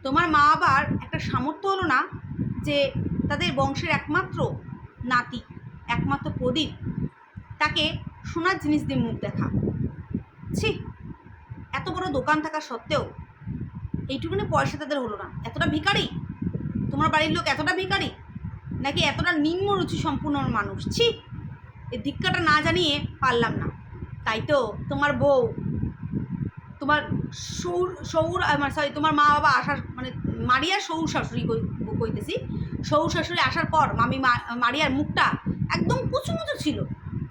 তোমার মা বাবার একটা সামর্থ্য হলো না যে তাদের বংশের একমাত্র নাতি, একমাত্র প্রদীপ, তাকে সোনার জিনিস দিয়ে মুখ দেখা। ছি, এত বড় দোকান থাকা সত্ত্বেও এইটুকুনি পয়সা তাদের হলো না। এতটা ভিখারি তোমার বাড়ির লোক? এতটা ভিখারি নাকি এতটা নিম্ন রুচি সম্পূর্ণ মানুষ? ছি, এই ধিক্কাটা না জানিয়ে পারলাম না। তাই তো তোমার বউ, তোমার তোমার মা বাবা আসার মানে মারিয়ার শ্বশুর শাশুড়ি কইতেছি, শ্বশুর শাশুড়ি আসার পর মারিয়ার মুখটা একদম কুচুমুচু ছিল,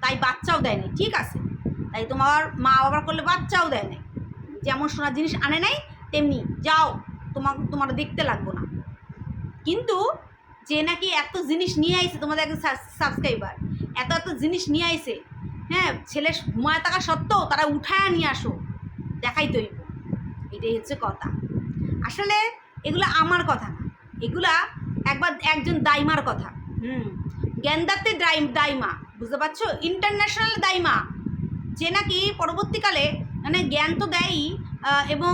তাই বাচ্চাও দেয় নাই। ঠিক আছে, তাই তোমার মা বাবার করলে বাচ্চাও দেয় নাই। যেমন সোনার জিনিস আনে নাই তেমনি যাও, তোমার দেখতে লাগবো না। কিন্তু যে নাকি এত জিনিস নিয়ে আইছে, তোমাদের একজন সাবস্ক্রাইবার এত জিনিস নিয়ে আইছে, হ্যাঁ, ছেলে ঘুমায় থাকা সত্ত্বেও তারা উঠায় নিয়ে আসো, দেখাই তৈব। এটাই হচ্ছে কথা। আসলে এগুলো আমার কথা না, এগুলা একজন দাইমার কথা। জ্ঞানদাত্রী দাইমা, বুঝতে পারছো? ইন্টারন্যাশনাল দাইমা, যে নাকি পরবর্তীকালে মানে জ্ঞান তো দেয়ই, এবং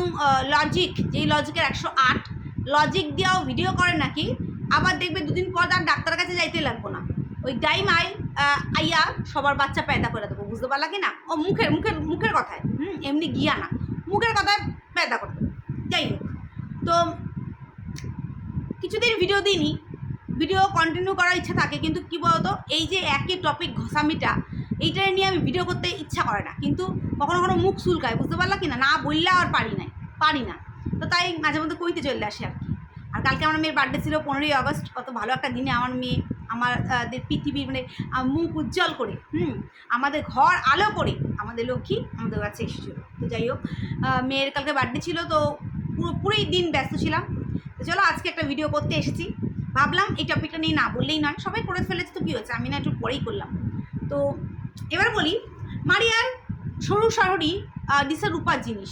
লজিক, যেই লজিকের 108 লজিক দিয়েও ভিডিও করে নাকি। আবার দেখবে দুদিন পর তার ডাক্তারের কাছে যাইতে লাগবো না, ওই দাইমাই আইয়া সবার বাচ্চা পেদা করে দেবো। বুঝতে পারলা কি না? ও মুখের কথায়, এমনি গিয়া না, মুখের কথায় পেদা করে দেবো। যাই হোক, তো কিছুদিন ভিডিও দিইনি, ভিডিও কন্টিনিউ করার ইচ্ছা থাকে, কিন্তু কি বলতো, এই যে একই টপিক ঘষামিটা, এইটা নিয়ে আমি ভিডিও করতে ইচ্ছা করে না, কিন্তু কখনো কখনো মুখ চুলকায়। বুঝতে পারলা কি না? না বললে আর পারি না, তো তাই মাঝে মধ্যে কইতে চলে আসে আর কি। আর কালকে আমার মেয়ের বার্থডে ছিল 15ই আগস্ট। কত ভালো একটা দিনে আমার মেয়ে আমাদের পৃথিবীর মানে মুখ উজ্জ্বল করে, আমাদের ঘর আলো করে আমাদের লক্ষ্মী আমাদের কাছে এসেছিল। তো যাই হোক, মেয়ের কালকে বার্থডে ছিল, তো পুরোই দিন ব্যস্ত ছিলাম। তো চলো আজকে একটা ভিডিও করতে এসেছি। ভাবলাম এই টপিকটা নিয়ে না বললেই নয়, সবাই করে ফেলেছে, তো কী হচ্ছে, আমি না একটু পরেই করলাম। তো এবার বলি, মারিয়ার শ্বশুর শাশুড়ি দিছে রূপার জিনিস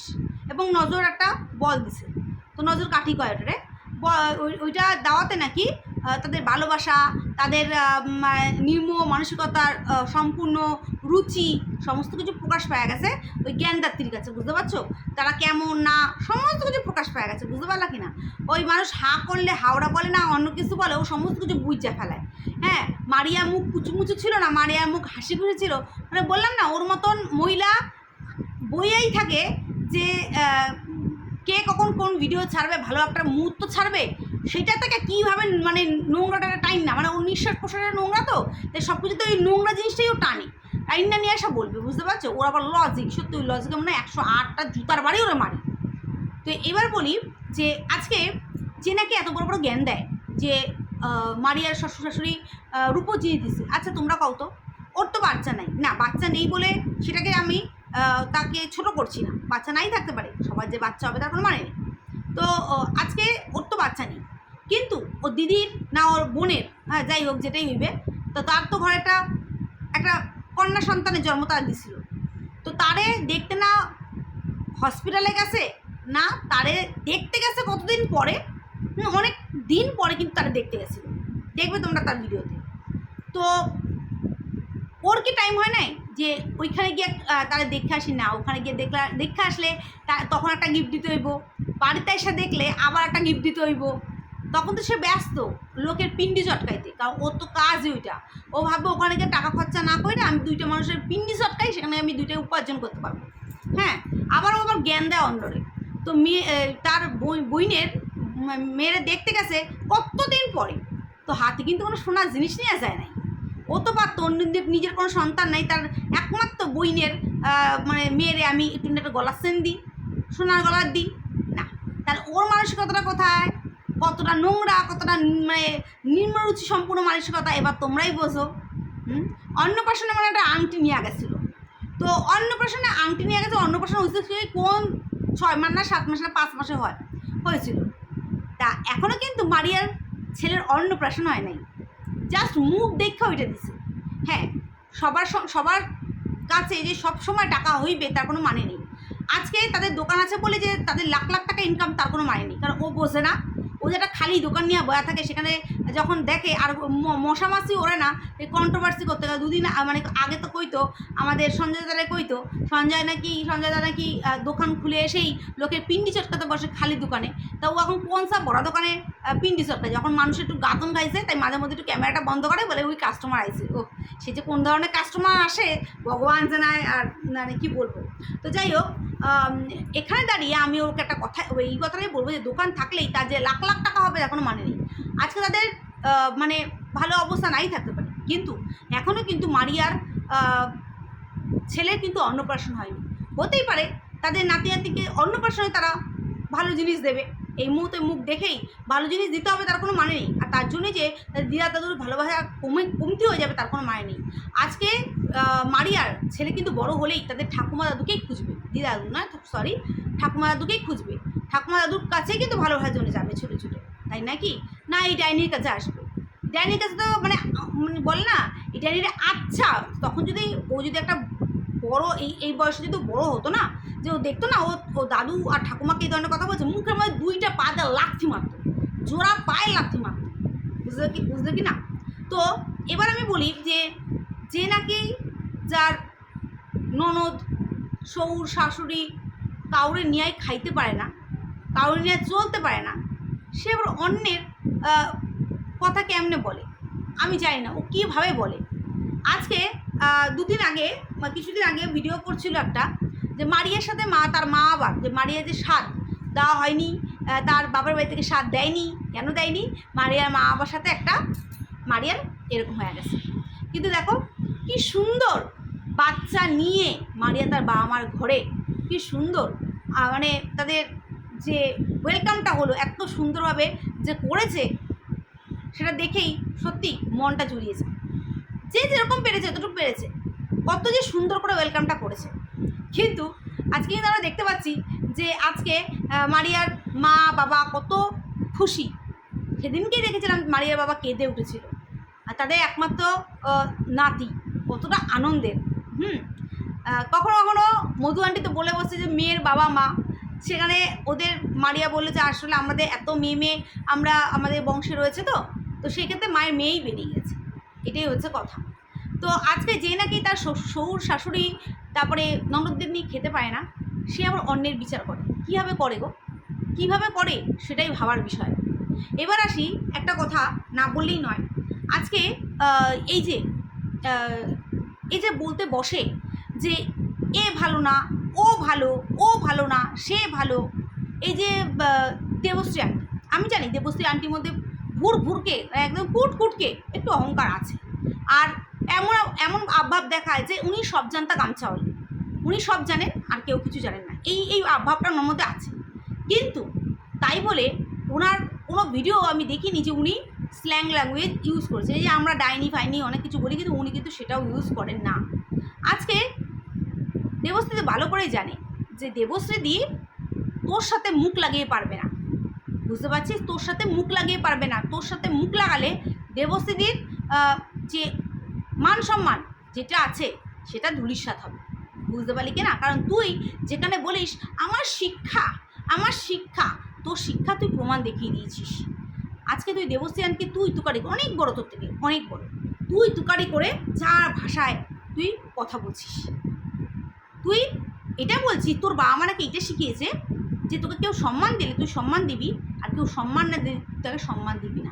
এবং নজর একটা বল দিছে। তো নজর কাঠি কয় ওটারে, ওইটা দাওয়াতে নাকি তাদের ভালোবাসা, তাদের নির্ম মানসিকতার সম্পূর্ণ রুচি সমস্ত কিছু প্রকাশ পাওয়া গেছে ওই জ্ঞানদাত্রীর কাছে। বুঝতে পারছো? তারা কেমন না সমস্ত কিছু প্রকাশ পাওয়া গেছে। বুঝতে পারলা কি না? ওই মানুষ হা করলে হাওড়া বলে না, অন্য কিছু বলে, ও সমস্ত কিছু বুঝা ফেলায়। হ্যাঁ, মারিয়ার মুখ কুচুমুচু ছিল না, মারিয়ার মুখ হাসি খুশি ছিল। মানে বললাম না, ওর মতন মহিলা বইয়েই থাকে যে কে কখন কোন ভিডিও ছাড়বে, ভালো একটা মুহূর্ত ছাড়বে, সেটা থেকে কীভাবে মানে নোংরাটা টাইম না, মানে ওর নিঃশ্বাস প্রশ্বাসের নোংরা, তো তাই সব কিছুতে ওই নোংরা জিনিসটাই ও টানে, টাইমটা নিয়ে আসা বলবে। বুঝতে পারছো? ওর আবার লজিক, সত্যি ওই লজিকে মানে 108টা জুতার বাড়ি ওরা মারে। তো এবার বলি যে আজকে যে নাকি এত বড় বড় জ্ঞান দেয় যে মারিয়ার শ্বশুর শাশুড়ি রূপো জিনিস দিছে। আচ্ছা তোমরা কও তো, ওর তো বাচ্চা নাই, না বাচ্চা নেই বলে সেটাকে আমি তাকে ছোট করছি না, বাচ্চা নাই থাকতে পারে, সবার যে বাচ্চা হবে তার কোনো মানে নেই। তো আজকে ওর তো বাচ্চা নেই, কিন্তু ওর দিদির না ওর বোনের, হ্যাঁ যাই হোক যেটাই হইবে, তো তার তো ঘরে একটা কন্যা সন্তানের জন্ম তার দিছিল। তো তারে দেখতে না হসপিটালে গেছে, না তারে দেখতে গেছে কতদিন পরে, অনেক দিন পরে কিন্তু তারা দেখতে গেছিল, দেখবে তোমরা তার ভিডিওতে। তো ওর কি টাইম হয় নাই যে ওইখানে গিয়ে তারা দেখে আসি? না, ওখানে গিয়ে দেখে আসলে তখন একটা গিফট দিতে হইব, বাড়িতে এসে দেখলে আবার একটা গিফট দিতে হইব, তখন তো সে ব্যস্ত লোকের পিন্ডি চটকাইতে, কারণ ওর তো কাজই ওইটা। ও ভাববে ওখানে গিয়ে টাকা খরচা না করে আমি 2টা মানুষের পিন্ডি চটকাই, সেখানে আমি 2টা উপার্জন করতে পারবো। হ্যাঁ, আবার ও আবার জ্ঞান দেয় অন্যরে। তো তার বইনের মেয়েরা দেখতে গেছে কতদিন পরে, তো হাতে কিন্তু কোনো সোনার জিনিস নিয়ে যায় নাই। ও তো পারতো অন্যদের, নিজের কোনো সন্তান নাই, তার একমাত্র বইনের মানে মেয়েরে আমি একটু একটা গলার সেন দিই, সোনার গলার দিই না। তাহলে ওর মানসিকতাটা কোথায়, কতটা নোংরা, কতটা মানে নিম্নরুচি সম্পূর্ণ মানসিকতা, এবার তোমরাই বোঝো। অন্নপ্রাশনে মানে একটা আংটি নিয়ে গেছিলো, তো অন্নপ্রাশনে আংটি নিয়ে গেছে, অন্নপ্রাশন হয়েছে কোন 6 মাস না 7 মাস না 5 মাসে হয়েছিল। তা এখনও কিন্তু মারিয়ার ছেলের অন্নপ্রাশন হয় নাই, জাস্ট মুখ দেখা ওইটা দিছে। হ্যাঁ, সবার কাছে যে সব সময় টাকা হইবে তার কোনো মানে নেই। আজকে তাদের দোকান আছে বলে যে তাদের লাখ লাখ টাকা ইনকাম, তার কোনো মানে নেই, কারণ ও বোঝে না। ও যেটা খালি দোকান নিয়ে বয়া থাকে, সেখানে যখন দেখে আর মশা মাছি ওরে না এই কন্ট্রোভার্সি করতে গেলে দুদিন মানে আগে তো কইতো আমাদের সঞ্জয় দাদা কইতো সঞ্জয় দা নাকি দোকান খুলে এসেই লোকের পিন্ডি চটকাতে বসে খালি দোকানে। তা ও এখন কোন সব বড় দোকানে পিন্ডি চটকায়, যখন মানুষ একটু গাতন গাইছে তাই মাঝে মধ্যে একটু ক্যামেরাটা বন্ধ করে বলে ওই কাস্টমার আইছে। ও সে যে কোন ধরনের কাস্টমার আসে ভগবান জানায়, আর মানে কী বলবো। তো যাই হোক, এখানে দাঁড়িয়ে আমি ওকে একটা কথা এই কথাটাই বলবো যে দোকান থাকলেই তার যে লাখ লাখ টাকা হবে তার কোনো মানে নেই। আজকে তাদের মানে ভালো অবস্থা নাই থাকতে পারে, কিন্তু এখনও কিন্তু মারিয়ার ছেলের কিন্তু অন্নপ্রাশন হয়নি। হতেই পারে তাদের নাতি নাতিকে অন্নপ্রাশনে তারা ভালো জিনিস দেবে, এই মুহূর্তে মুখ দেখেই ভালো জিনিস দিতে হবে তার কোনো মানে নেই। আর তার জন্যে যে দিদা দাদুর ভালোবাসা কমতি হয়ে যাবে তার কোনো মানে নেই। আজকে মারিয়ার ছেলে কিন্তু বড় হলেই তাদের ঠাকুমা দাদুকেই খুঁজবে, দিদা দাদু না সরি ঠাকুমা দাদুকেই খুঁজবে, ঠাকুমা দাদুর কাছেই কিন্তু ভালোবাসার জন্য যাবে ছুটে ছুটে, তাই নাকি না এই ডাইনির কাছে আসবে। ডাইনির কাছে তো মানে বলে না এই ডাইনিটা আচ্ছা, তখন যদি ও যদি একটা বড় এই বয়সে যদি বড় হতো না, যে ও দেখতো না ও দাদু আর ঠাকুমাকে এই ধরনের কথা বলছে, মুখের মধ্যে দুইটা পা দিয়ে লাথি মারতো, জোড়া পায়ে লাথি মারতো, বুঝলে কি না। তো এবার আমি বলি যে নাকি যার ননদ শ্বশুর শাশুড়ি কাউরে নিয়ে খাইতে পারে না, কাউরে নিয়ে চলতে পারে না, সে আবার অন্যের কথা কেমনে বলে আমি জানি না, ও কীভাবে বলে। আজকে কিছুদিন আগে ভিডিও করছিল একটা, যে মারিয়ার সাথে তার মা আবার যে মারিয়া যে স্বাদ দেওয়া হয়নি, তার বাবার বাড়ি থেকে স্বাদ দেয়নি, কেন দেয়নি, মারিয়ার মা বাবার সাথে একটা মারিয়ার এরকম হয়ে গেছে। কিন্তু দেখো কি সুন্দর বাচ্চা নিয়ে মারিয়া তার বাবা মার ঘরে, কি সুন্দর মানে তাদের যে ওয়েলকামটা হলো এত সুন্দরভাবে যে করেছে, সেটা দেখেই সত্যি মনটা জুড়িয়েছে। যে যেরকম পেরেছে যতটুকু পেরেছে, কত যে সুন্দর করে ওয়েলকামটা করেছে। কিন্তু আজকে কিন্তু আমরা দেখতে পাচ্ছি যে আজকে মারিয়ার মা বাবা কত খুশি। সেদিনকেই দেখেছিলাম মারিয়ার বাবা কেঁদে উঠেছিল, আর তাদের একমাত্র নাতি কতটা আনন্দের। কখনো কখনো মধু আন্টি তো বলে বসছে যে মেয়ের বাবা মা, সেখানে ওদের মারিয়া বললো যে আসলে আমাদের এত মেয়ে আমরা আমাদের বংশে রয়েছে, তো সেই ক্ষেত্রে মায়ের মেয়েই বেরিয়ে গেছে, এটাই হচ্ছে কথা। তো আজকে যে নাকি তার শ্বশুর শাশুড়ি তারপরে ননদদের নিয়ে খেতে পায় না, সে আবার অন্যের বিচার করে। কীভাবে করে গো, কীভাবে করে সেটাই ভাবার বিষয়। এবার আসি একটা কথা না বললেই নয়। আজকে এই যে বলতে বসে যে এ ভালো না, ও ভালো না, সে ভালো, এই যে দেবশ্রী আন্টি, আমি জানি দেবশ্রী আন্টির মধ্যে ভুরকে একদম কুটকে একটু অহংকার আছে, আর এমন আভাব দেখায় যে উনি সব জানতা গামছা হল, উনি সব জানেন আর কেউ কিছু জানেন না, এই আভাবটা ওনার মধ্যে আছে। কিন্তু তাই বলে ওনার কোনো ভিডিও আমি দেখিনি যে উনি স্ল্যাং ল্যাঙ্গুয়েজ ইউজ করেছে, এই যে আমরা ডাইনি ফাইনি অনেক কিছু বলি, কিন্তু উনি কিন্তু সেটাও ইউজ করেন না। আজকে দেবশ্রী ভালো করেই জানে যে দেবশ্রী তোর সাথে মুখ লাগিয়ে পারবে না, বুঝতে পারছিস, তোর সাথে মুখ লাগিয়ে পারবে না। তোর সাথে মুখ লাগালে দেবশ্রীর যে মান সম্মান যেটা আছে সেটা ধূলিসাৎ হবে, বুঝতে পারলি কি না। কারণ তুই যেখানে বলিস আমার শিক্ষা, তোর শিক্ষা তুই প্রমাণ দেখিয়ে দিয়েছিস। আজকে তুই দেবশ্রী আনকে তুকারি অনেক বড়, তোর থেকে অনেক বড়, তুকারি করে যার ভাষায় তুই কথা বলছিস। তুই এটা বলছিস তোর বাবা মা নাকি এটা শিখিয়েছে যে তোকে কেউ সম্মান দিলে তুই সম্মান দিবি, আর কেউ সম্মান না দিলে তাকে সম্মান দিবি না।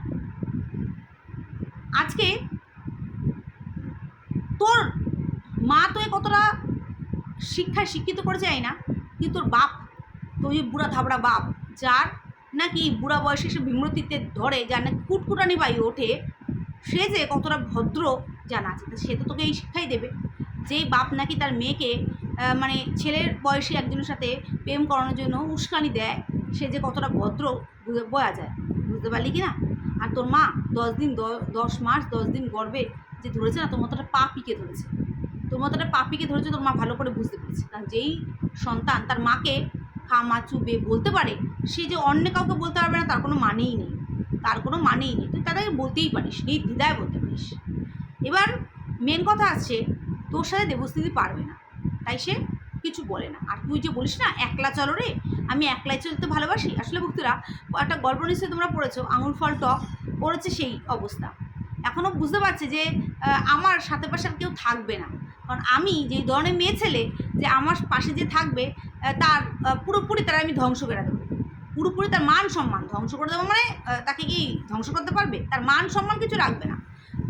আজকে তোর মা তোকে কতটা শিক্ষায় শিক্ষিত করে যায় না, কিন্তু তোর বাপ, তুই বুড়া ধাবড়া বাপ, যার নাকি বুড়া বয়সে সে বিমূর্তিতে ধরে, যার নাকি কুটকুটানি বায়ু ওঠে, সে যে কতটা ভদ্র জানা আছে, সে তো তোকে এই শিক্ষাই দেবে। যেই বাপ নাকি তার মেয়েকে মানে ছেলের বয়সী একজনের সাথে প্রেম করানোর জন্য উস্কানি দেয়, সে যে কতটা ভদ্র বোঝা যায়, বুঝতে পারলি কি না। আর তোর মা 10 মাস 10 দিন গর্ভে যে ধরেছে না, তোর মতোটা পা পিকে ধরেছে, তোর মা ভালো করে বুঝতে পেরেছে। কারণ যেই সন্তান তার মাকে মা চুবে বলতে পারে, সে যে অন্য কাউকে বলতে পারবে না তার কোনো মানেই নেই, তুই তাদেরকে বলতেই পারিস, নির্দ্বিধায় বলতে পারিস। এবার মেন কথা আছে, তোর সাথে দেবশ্রী পারবে না, তাই সে কিছু বলে না। আর তুই যে বলিস না একলা চলো রে, আমি একলাই চলতে ভালোবাসি। আসলে ভক্তরা, একটা গল্প নিশ্চয়ই তোমরা পড়েছো, আঙুর ফল টক, পড়েছে সেই অবস্থা। এখনও বুঝতে পারছে যে আমার সাথে পাশে আর কেউ থাকবে না, কারণ আমি যেই ধরনের মেয়ে ছেলে, যে আমার পাশে যে থাকবে তার পুরোপুরি তারা আমি ধ্বংস করে দেবো, পুরোপুরি তার মান সম্মান ধ্বংস করে দেবো। মানে তাকে কি ধ্বংস করতে পারবে? তার মান সম্মান কিছু রাখবে না।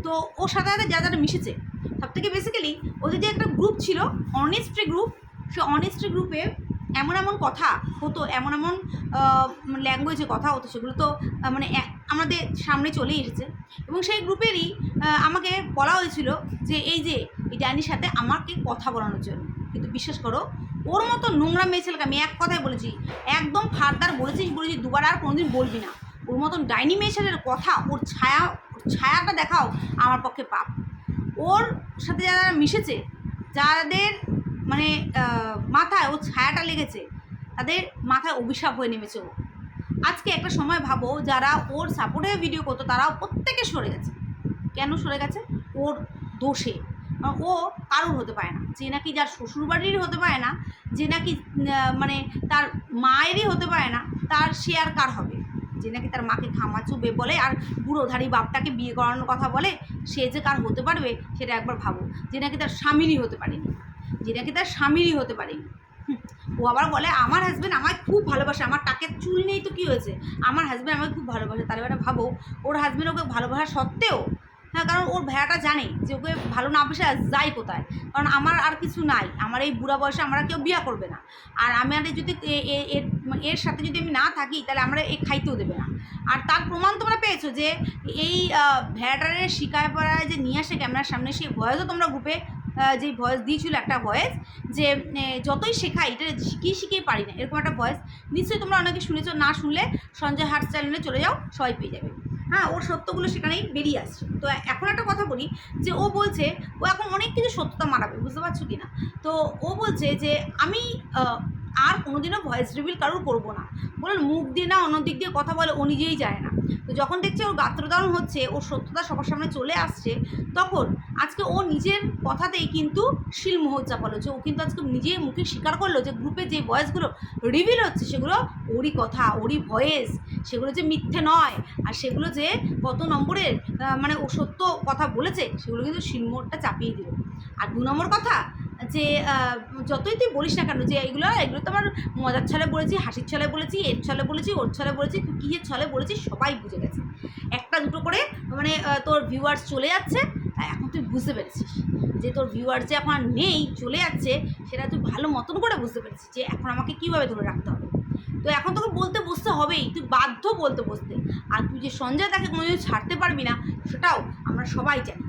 তো ওর সাথে সাথে যা যারা মিশেছে, সব থেকে বেসিক্যালি ওদের যে একটা গ্রুপ ছিল, অনেস্ট্রি গ্রুপ, সে অনেস্ট্রি গ্রুপে এমন এমন কথা হতো, এমন এমন ল্যাঙ্গুয়েজে কথা হতো, সেগুলো তো মানে আমাদের সামনে চলেই এসেছে। এবং সেই গ্রুপেরই আমাকে বলা হয়েছিল যে এই ডাইনির সাথে আমাকে কথা বলানোর জন্য। কিন্তু বিশ্বাস করো, ওর মতো নোংরা মেয়ে ছেলেকে আমি এক কথায় বলেছি, একদম ফারদার বলেছি দুবার আর কোনোদিন বলবি না। ওর মতন ডাইনি মেয়ে ছেলের কথা, ওর ছায়াটা দেখাও আমার পক্ষে পাপ। ওর সাথে যারা মিশেছে, যাদের মানে মাথায় ও ছায়াটা লেগেছে, তাদের মাথায় অভিশাপ হয়ে নেমেছে ও। আজকে একটা সময় ভাবো, যারা ওর সাপোর্টে ভিডিও করতো তারাও প্রত্যেকে সরে গেছে। কেন সরে গেছে? ওর দোষে। ও কারোর হতে পারে না, যে নাকি যার শ্বশুরবাড়ির হতে পারে না, যে নাকি মানে তার মায়েরই হতে পারে না, তার সে আর কার হবে? যে নাকি তার মাকে খামা চুবে বলে আর বুড়োধারী বাপটাকে বিয়ে করানোর কথা বলে, সে যে কার হতে পারবে সেটা একবার ভাবো। যে নাকি তার স্বামীরই হতে পারেনি, যে নাকি তার স্বামীরই হতে পারেনি। ও আবার বলে আমার হাজব্যান্ড আমায় খুব ভালোবাসে, আমার টাকের চুল নেই তো কী হয়েছে, আমার হাজব্যান্ড আমাকে খুব ভালোবাসে। তাহলে এবার ভাবো, ওর হাজব্যান্ড ওকে ভালোবাসা সত্ত্বেও, হ্যাঁ, কারণ ওর ভেড়াটা জানে যে ওকে ভালো না বেসে যায় কোথায়, কারণ আমার আর কিছু নাই, আমার এই বুড়া বয়সে আমরা কেউ বিয়ে করবে না, আর আমি আর যদি এর সাথে যদি আমি না থাকি তাহলে আমরা খাইতেও দেবে না। আর তার প্রমাণ তোমরা পেয়েছো যে এই ভেড়াটারের শিকায় পড়ায় যে নিয়ে আসে ক্যামেরার সামনে, সেই ভয়েসও তোমরা গ্রুপে যেই ভয়েস দিয়েছিল, একটা ভয়েস যে যতই শেখাই এটা শিখিয়ে পারি না, এরকম একটা ভয়েস নিশ্চয়ই তোমরা অনেকে শুনেছো। না শুনলে সঞ্জয় হার্ট চ্যানেলে চলে যাও, সবাই পেয়ে যাবে। হ্যাঁ, ওর সত্যগুলো সেখানেই বেরিয়ে আসছে। তো এখন একটা কথা বলি, যে ও বলছে ও এখন অনেক কিছু সত্যতা মারাবে, বুঝতে পারছো কি না? তো ও বলছে যে আমি আর কোনোদিনও ভয়েস রিভিল কারোর করবো না, বলেন মুখ দিয়ে না অন্য দিক দিয়ে কথা বলে, ও নিজেই যায় না। তো যখন দেখছে ওর গাত্রদারণ হচ্ছে, ওর সত্যতা সবার সামনে চলে আসছে, তখন আজকে ও নিজের কথাতেই কিন্তু শিলমোহর চাপালো, যে ও কিন্তু আজকে নিজের মুখে স্বীকার করলো যে গ্রুপে যে ভয়েসগুলো রিভিল হচ্ছে সেগুলো ওরই কথা, ওরই ভয়েস, সেগুলো যে মিথ্যে নয়, আর সেগুলো যে কত নম্বরের মানে ও সত্য কথা বলেছে, সেগুলো কিন্তু শিলমোহরটা চাপিয়ে দিল। আর 2 নম্বর কথা, যে যতই তুই বলিস না কেন যে এগুলো তো আমার মজার ছলে বলেছি, হাসির ছলে বলেছি, এর ছলে বলেছি, ওর ছলে বলেছি, তুই কী ছলে বলেছিস সবাই বুঝে গেছে। একটা দুটো করে মানে তোর ভিউয়ার্স চলে যাচ্ছে, এখন তুই বুঝতে পেরেছিস যে তোর ভিউয়ার্স যে এখন আর নেই, চলে যাচ্ছে, সেটা তুই ভালো মতন করে বুঝতে পেরেছিস যে এখন আমাকে কীভাবে ধরে রাখতে হবে। তো এখন তোকে বলতে বসতে হবেই, তুই বাধ্য বলতে বসতে। আর তুই যে সঞ্জয় তাকে কোনোদিন ছাড়তে পারবি না, সেটাও আমরা সবাই জানি।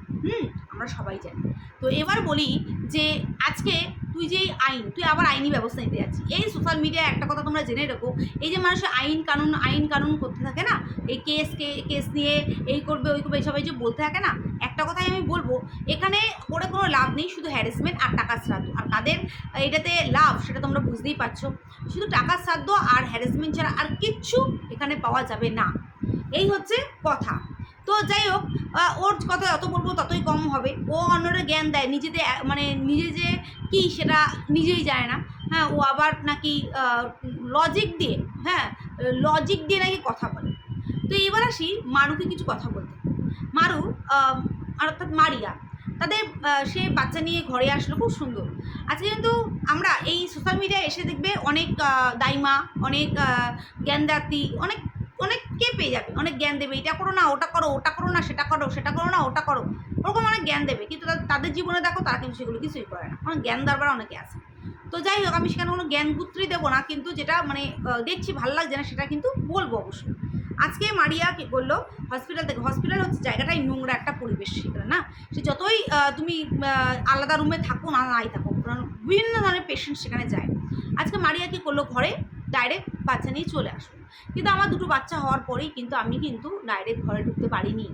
আমরা সবাই জানি। তো এবার বলি যে আজকে তুই যেই তুই আবার আইনি ব্যবস্থা নিতে যাচ্ছিস। এই সোশ্যাল মিডিয়ায় একটা কথা তোমরা জেনে রাখো, এই যে মানুষ আইন কানুন করতে থাকে না, এই কেস নিয়ে এই করবে ওই করবে এইসব যে বলতে থাকে না, একটা কথাই আমি বলবো, এখানে করে কোনো লাভ নেই, শুধু হ্যারাসমেন্ট আর টাকার শ্রাদ্ধ। আর কাদের এটাতে লাভ সেটা তোমরা বুঝতেই পারছো, শুধু টাকার শ্রাদ্ধ আর হ্যারাসমেন্ট ছাড়া আর কিচ্ছু এখানে পাওয়া যাবে না, এই হচ্ছে কথা। তো যাই হোক, ওর কথা যত বলবো ততই কম হবে। ও অন্যরা জ্ঞান দেয়, মানে নিজে যে কী সেটা নিজেই জানে না। হ্যাঁ, ও আবার নাকি লজিক দিয়ে নাকি কথা বলে। তো এবার আসি মারুকে কিছু কথা বলতে। মারু অর্থাৎ মারিয়া, তাদের সে বাচ্চা নিয়ে ঘরে আসলো, খুব সুন্দর। আজকে কিন্তু আমরা এই সোশ্যাল মিডিয়ায় এসে দেখবে অনেক দাইমা, অনেক জ্ঞানদাত্রী, অনেককে পেয়ে যাবে, অনেক জ্ঞান দেবে, এটা করো না, ওটা করো, ওটা করো না, সেটা করো, সেটা করো না, ওটা করো, ওরকম অনেক জ্ঞান দেবে। কিন্তু তাদের জীবনে দেখো তারা কিন্তু সেগুলো কিছুই করে না, অনেক জ্ঞান দরবার অনেকে আছে। তো যাই হোক, আমি সেখানে কোনো জ্ঞান গুত্রই দেবো না, কিন্তু যেটা মানে দেখছি ভালো লাগছে না সেটা কিন্তু বলবো অবশ্যই। আজকে মারিয়া কী করলো, হসপিটাল হচ্ছে জায়গাটাই নোংরা একটা পরিবেশ সেখানে, না সে যতই তুমি আলাদা রুমে থাকো নাই থাকো, কারণ বিভিন্ন ধরনের পেশেন্ট সেখানে যায়। আজকে মারিয়া কী করলো, ঘরে ডাইরেক্ট বাচ্চা নিয়ে চলে আসলো। কিন্তু আমার 2টো বাচ্চা হওয়ার পরেই কিন্তু আমি কিন্তু ডাইরেক্ট ঘরে ঢুকতে পারিনি।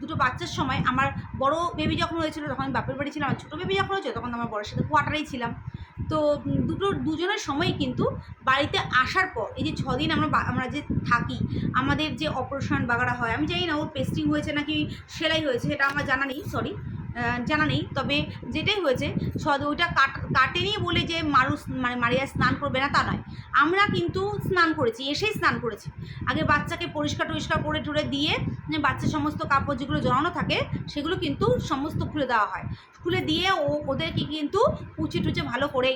2টো বাচ্চার সময় আমার বড় বেবি যখন হয়েছিল তখন আমি বাপের বাড়ি ছিলাম, আর ছোটো বেবি যখন হয়েছিল তখন আমার বড়ের সাথে কোয়ার্টারেই ছিলাম। তো দুজনের সময় কিন্তু বাড়িতে আসার পর এই যে 6 দিন আমরা যে থাকি, আমাদের যে অপারেশন বাগাড়া হয়, আমি জানি না ওর পেস্টিং হয়েছে নাকি সেলাই হয়েছে, সেটা আমার জানা নেই, সরি। জানা নেই, তবে যেটাই হয়েছে ওইটা কাটেনি বলে যে মারিয়া স্নান করবে না তা নয়। আমরা কিন্তু স্নান করেছি, এসেই স্নান করেছি। আগে বাচ্চাকে পরিষ্কার করে টুরে দিয়ে বাচ্চার সমস্ত কাপড় যেগুলো জড়ানো থাকে সেগুলো কিন্তু সমস্ত খুলে দেওয়া হয়। খুলে দিয়ে ওদেরকে কিন্তু কুচি টুচে ভালো করে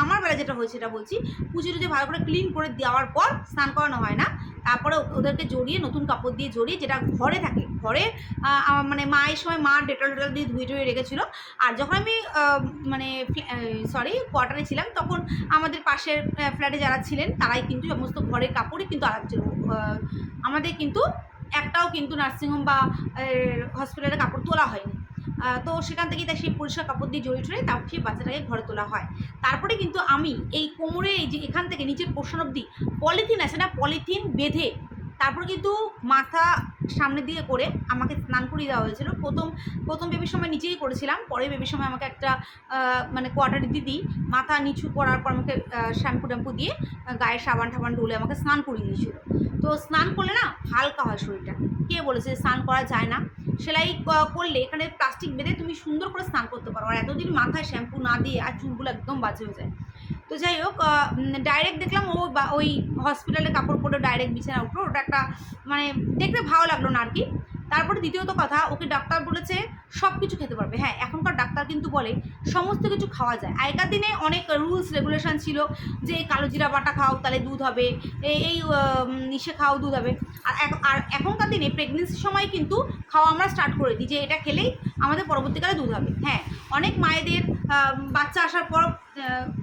আমার বেলা যেটা হয়েছে সেটা বলছি, কুচি টুচে ভালো করে ক্লিন করে দেওয়ার পর স্নান করানো হয় না। তারপরে ওদেরকে জড়িয়ে নতুন কাপড় দিয়ে জড়িয়ে, যেটা ঘরে থাকে, ঘরে মানে মায়ের সময় মা ডেটল দিয়ে ধুয়ে রেখেছিলো। আর যখন আমি কোয়ার্টারে ছিলাম তখন আমাদের পাশের ফ্ল্যাটে যারা ছিলেন তারাই কিন্তু সমস্ত ঘরের কাপড়ই কিন্তু আলাদা ছিল। আমাদের কিন্তু একটাও কিন্তু নার্সিংহোম বা হসপিটালে কাপড় তোলা হয়নি। তো সেখান থেকেই তাই সেই পরিষ্কার কাপড় দিয়ে জড়িয়ে তারপর সেই বাচ্চাটাকে ঘরে তোলা হয়। তারপরে কিন্তু আমি এই কোমরে এই যে এখান থেকে নিচের পোর্শন অবধি পলিথিন আছে না, পলিথিন বেঁধে তারপর কিন্তু মাথা সামনে দিয়ে করে আমাকে স্নান করিয়ে দেওয়া হয়েছিল। প্রথম বেবির সময় নিচেই করেছিলাম, পরে বেবির সময় আমাকে একটা কোয়ার্টার দিদি মাথা নিচু করার পর আমাকে শ্যাম্পু দিয়ে গায়ে সাবান ডলে আমাকে স্নান করিয়ে দিয়েছিল। তো স্নান করলে না হালকা হয় শরীরটা। কে বলেছে স্নান করা যায় না? সেলাই করলে এখানে প্লাস্টিক বেঁধে তুমি সুন্দর করে স্নান করতে পারো। আর এতদিন মাথায় শ্যাম্পু না দিয়ে আর চুলগুলো একদম বাজে হয়ে যায়। তো যাই হোক, ডাইরেক্ট দেখলাম ওই হসপিটালে কাপড় পরে ডাইরেক্ট বিছানা উঠলো, ওটা একটা মানে দেখতে ভালো লাগলো না আর কি। তারপরে দ্বিতীয়ত কথা, ওকে ডাক্তার বলেছে সব কিছু খেতে পারবে। হ্যাঁ, এখনকার ডাক্তার কিন্তু বলে সমস্ত কিছু খাওয়া যায়। আগেকার দিনে অনেক রুলস রেগুলেশন ছিল যে কালো জিরা বাটা খাও তাহলে দুধ হবে, এই নিশে খাও দুধ হবে। আর এখনকার দিনে প্রেগনেন্সির সময় কিন্তু খাওয়া আমরা স্টার্ট করে দিই যে এটা খেলেই আমাদের পরবর্তীকালে দুধ হবে। হ্যাঁ, অনেক মায়েদের বাচ্চা আসার পর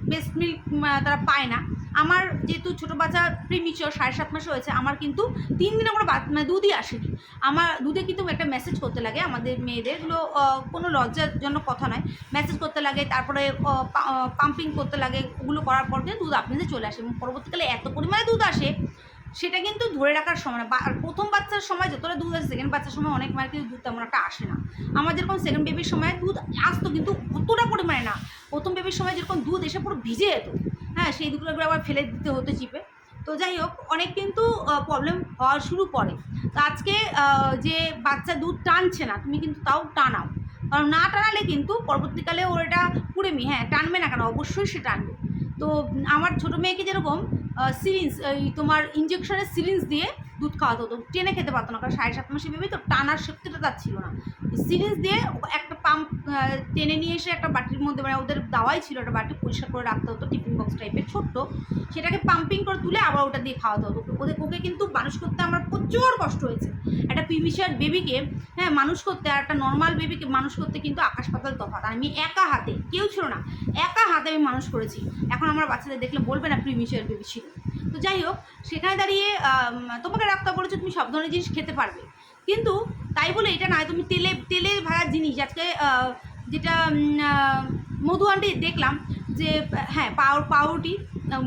ব্রেস্ট মিল্ক তারা পায় না। আমার যেহেতু ছোটো বাচ্চা প্রিমিচিওর 7.5 মাসে হয়েছে, আমার কিন্তু 3 দিনে কোনো দুধই আসেনি। আমার দুধে কিন্তু একটা মেসেজ করতে লাগে আমাদের মেয়েদের, এগুলো কোনো লজ্জাজনক কথা নয়। মেসেজ করতে লাগে, তারপরে পাম্পিং করতে লাগে। ওগুলো করার পর কিন্তু দুধ আপনাদের চলে আসে এবং পরবর্তীকালে এত পরিমাণে দুধ আসে সেটা কিন্তু ধরে রাখার সময় না। আর প্রথম বাচ্চার সময় যতটা দুধ আসে, সেকেন্ড বাচ্চার সময় অনেক মায়ের কিন্তু দুধ তেমন একটা আসে না। আমার যেরকম সেকেন্ড বেবির সময় দুধ আসতো কিন্তু অতটা পরিমাণে না। প্রথম বেবির সময় যেরকম দুধ এসে পুরো ভিজে যেত, হ্যাঁ, সেই দুধগুলো আবার ফেলে দিতে হতো চিপে। তো যাই হোক, অনেক কিন্তু প্রবলেম হওয়া শুরু করে। তো আজকে যে বাচ্চা দুধ টানছে না, তুমি কিন্তু তাও টানাও, কারণ না টানালে কিন্তু পরবর্তীকালে ওর এটা কুড়েমি, হ্যাঁ টানবে না কেন, অবশ্যই সে টানবে। তো আমার ছোটো মেয়েকে যেরকম সিরিঞ্জ, এই তোমার ইঞ্জেকশনের সিরিঞ্জ দিয়ে দুধ খাওয়াতে হতো, টেনে খেতে পারতো না, কারণ 7.5 মাসে বেবি তো টানার শক্তিটা তার ছিল না। সিরিঞ্জ দিয়ে একটা পাম্প টেনে নিয়ে এসে একটা বাটির মধ্যে, মানে ওদের দাওয়াই ছিল একটা বাটি, পরিষ্কার করে রাখতে হতো, টিফিন বক্স টাইপের ছোট্ট, সেটাকে পাম্পিং করে তুলে আবার ওটা দিয়ে খাওয়াতে হতো। ওকে কিন্তু মানুষ করতে আমার প্রচুর কষ্ট হয়েছে। একটা প্রিমিচিওর বেবিকে মানুষ করতে আর একটা নর্মাল বেবিকে মানুষ করতে কিন্তু আকাশ পাতাল তফাৎ। আর আমি একা হাতে, কেউ ছিল না, একা হাতে আমি মানুষ করেছি। এখন আমার বাচ্চাদের দেখলে বলবে না প্রিমিচিওর বেবি ছিল। তো যাই হোক, সেখানে দাঁড়িয়ে তোমাকে ডাক্তার বলেছে তুমি সব ধরনের জিনিস খেতে পারবে, কিন্তু তাই বলে এটা নয় তুমি তেলে ভাজা জিনিস। আজকে যেটা মধু আন্টি দেখলাম যে হ্যাঁ পাউরুটি,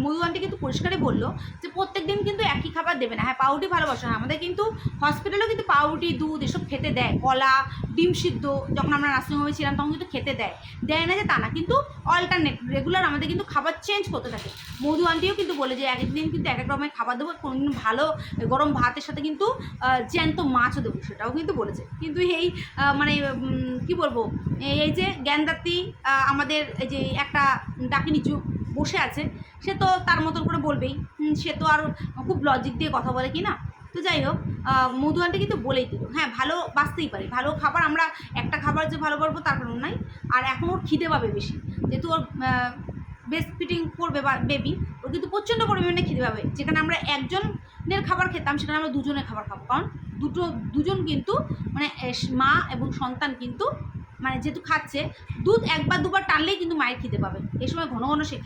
মধু আন্টি কিন্তু পরিষ্কারই বললো যে প্রত্যেক দিন কিন্তু একই খাবার দেবে না। হ্যাঁ, পাউরুটি ভালোবাসা না, আমাদের কিন্তু হসপিটালেও কিন্তু পাউরুটি, দুধ এসব খেতে দেয়, কলা, ডিম সিদ্ধ, যখন আমরা নার্সিংহোমে ছিলাম তখন কিন্তু খেতে দেয় না যে তা না, কিন্তু অল্টারনেট রেগুলার আমাদের কিন্তু খাবার চেঞ্জ করতে থাকে। মধু আন্টিও কিন্তু বলে যে একদিন কিন্তু এক রকমের খাবার দেবো, কোনোদিন ভালো গরম ভাতের সাথে কিন্তু জ্যান্ত মাছও দেবো, সেটাও কিন্তু বলেছে। কিন্তু এই কি বলবো, এই যে জ্ঞানদাত্রী আমাদের এই যে একটা ডাকিনি বসে আছে, সে তো তার মতন করে বলবেই, সে তো আর খুব লজিক দিয়ে কথা বলে কি না। তো যাই হোক, মধু আন্টি কিন্তু বলেই দিল হ্যাঁ ভালো বাঁচতেই পারি, ভালো খাবার আমরা একটা খাবার যে ভালো পারবো তার কারণ নাই। আর এখন ওর খিদে পাবে বেশি, যেহেতু ওর ব্রেস্ট ফিডিং করবে বা বেবি, ওর কিন্তু প্রচণ্ড পরিমাণে খিদে পাবে। যেখানে আমরা একজনের খাবার খেতাম সেখানে আমরা দুজনের খাবার খাবো, কারণ দুজন কিন্তু মা এবং সন্তান কিন্তু যেহেতু খাচ্ছে দুধ, একবার দুবার টানলেই কিন্তু মায়ের খিদে পাবে। এই সময় ঘন ঘন সে খাবে।